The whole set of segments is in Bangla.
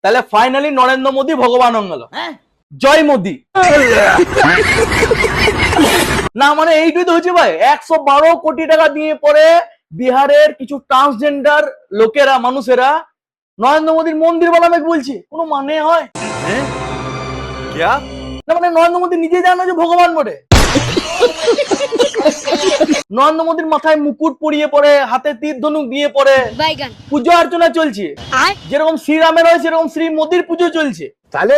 তাহলে ফাইনালি নরেন্দ্র মোদী ভগবান হয়ে গেল। জয় মোদী। না মানে এইটাই তো হচ্ছে ভাই, 112 কোটি টাকা দিয়ে পরে বিহারের কিছু ট্রান্সজেন্ডার লোকেরা মানুষেরা নরেন্দ্র মোদীর মন্দির বানাবে বলছে, কোনো মানে হয়? না মানে নরেন্দ্র মোদী নিজে জানে যে ভগবান বটে। নরেন্দ্র মোদীর মাথায় মুকুট পরিয়ে পড়ে, হাতে তীর ধনুক দিয়ে পড়ে পুজো অর্চনা চলছে। যেরকম শ্রীরামের হয় সেরকম শ্রী মোদীর পুজো চলছে। তাহলে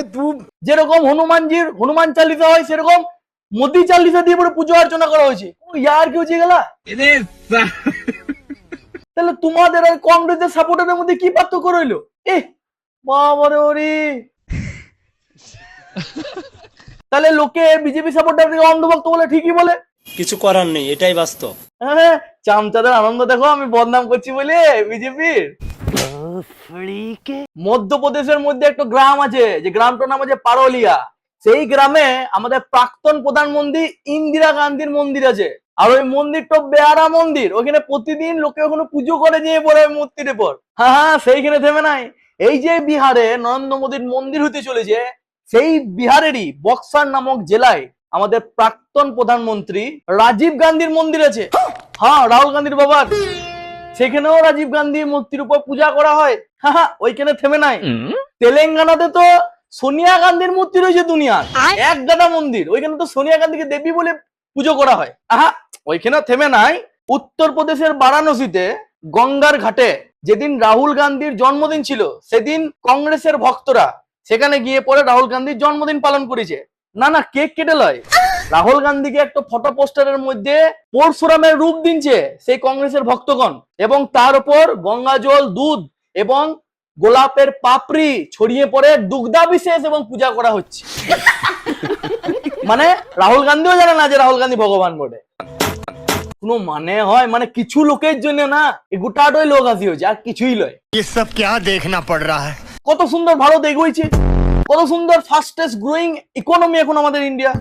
যেরকম হনুমানজির হনুমান চালিসা হয় সেরকম মোদী চালিসা দিয়ে পরে পুজো অর্চনা করা হয়েছে। ইয়ার কি হচ্ছে গেলা? তাহলে তোমাদের আর কংগ্রেসের সাপোর্টারের মধ্যে কি পার্থক্য রইলো? বাবারে ওরে। তাহলে লোকে বিজেপি সাপোর্টারকে অন্ধভক্ত বলে ঠিকই বলে, কিছু করার নেই, এটাই বাস্তব। হ্যাঁ, চামচাদের আনন্দ দেখো আমি বদনাম করছি বলে বিজেপির। মধ্যপ্রদেশের মধ্যে একটা গ্রাম আছে, যে গ্রামটার নাম আছে পারোলিয়া। সেই গ্রামে আমাদের প্রাক্তন প্রধানমন্ত্রী ইন্দিরা গান্ধীর মন্দির আছে। আর ওই মন্দিরটা বেহারা মন্দির, ওখানে প্রতিদিন লোকে ওখানে পুজো করে নিয়ে পড়ে মূর্তির উপর। হ্যাঁ, সেইখানে থেমে নাই। এই যে বিহারে নরেন্দ্র মোদীর মন্দির হতে চলেছে, সেই বিহারেরই বক্সার নামক জেলায় আমাদের প্রাক্তন প্রধানমন্ত্রী রাজীব গান্ধীর মন্দির আছে। হ্যাঁ, রাহুল গান্ধীর বাবার, সেখানেও রাজীব গান্ধীর মূর্তির উপর পূজা করা হয়। হ্যাঁ, ওইখানে থেমে নাই। তেলেঙ্গানাতে তো সোনিয়া গান্ধীর মূর্তি রয়েছে দুনিয়ার এক গাদা মন্দির, ওইখানে তো সোনিয়া গান্ধীকে দেবী বলে পুজো করা হয়। ওইখানে থেমে নাই। উত্তরপ্রদেশের বারাণসীতে গঙ্গার ঘাটে যেদিন রাহুল গান্ধীর জন্মদিন ছিল, সেদিন কংগ্রেসের ভক্তরা সেখানে গিয়ে পরে রাহুল গান্ধীর জন্মদিন পালন করেছে। না কেক কেটে লয়, রাহুল গান্ধীকে একটা ফটো পোস্টারের মধ্যে পরশুরামের রূপ দিনছে সেই কংগ্রেসের ভক্তগণ, এবং তার উপর গঙ্গা জল, দুধ এবং গোলাপের পাপড়ি ছড়িয়ে পড়ে দুগ্ধাভিষেক এবং পূজা করা হচ্ছে। মানে রাহুল গান্ধীও জানে না যে রাহুল গান্ধী ভগবান বটে। কোনো মানে হয়? মানে কিছু লোকের জন্য না এই গোটাটাই লোক হাসি হয়েছে, আর কিছুই লয়। সব क्या देखना पड़ रहा है। কত সুন্দর ভারত এগোইছে, কত সুন্দর ফাস্টেস্ট গ্রোয়িং ইকোনমি এখন আমাদের ইন্ডিয়া।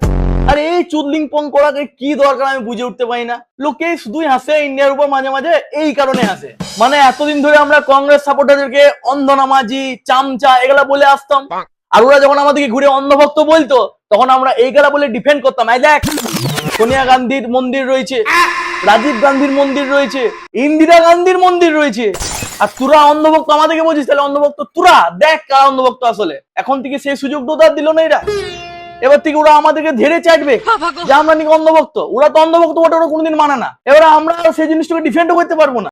আর এই চুদলিং পং করাকে কি দরকার আমি বুঝে উঠতে পারি না। লোকে শুধুই হাসে ইন্ডিয়ার উপর মাঝে মাঝে, এই কারণে হাসে। মানে এতদিন ধরে আমরা কংগ্রেস সাপোর্টারদেরকে অন্ধনামাজি, চামচা এগুলা বলে আসতাম, আর ওরা যখন আমাদেরকে ঘুরে অন্ধভক্ত বলতো তখন আমরা এইগুলা বলে ডিফেন্ড করতাম। এই দেখ, সোনিয়া গান্ধীর মন্দির রয়েছে, রাজীব গান্ধীর মন্দির রয়েছে, ইন্দিরা গান্ধীর মন্দির রয়েছে, আর তোরা অন্ধভক্ত আমাদেরকে বলছিস। তাহলে অন্ধভক্ত তোরা দেখ কারা অন্ধভক্ত আসলে। এখন থেকে সেই সুযোগটা ওদের দিল না এরা। এবার থেকে ওরা আমাদেরকে ধীরে চাটবে যে আমরা নাকি অন্ধভক্ত। ওরা তো অন্ধভক্ত বটে, ওরা কোনোদিন মানে না। এবার আমরা সেই জিনিসটাকে ডিফেন্ডও করতে পারবো না।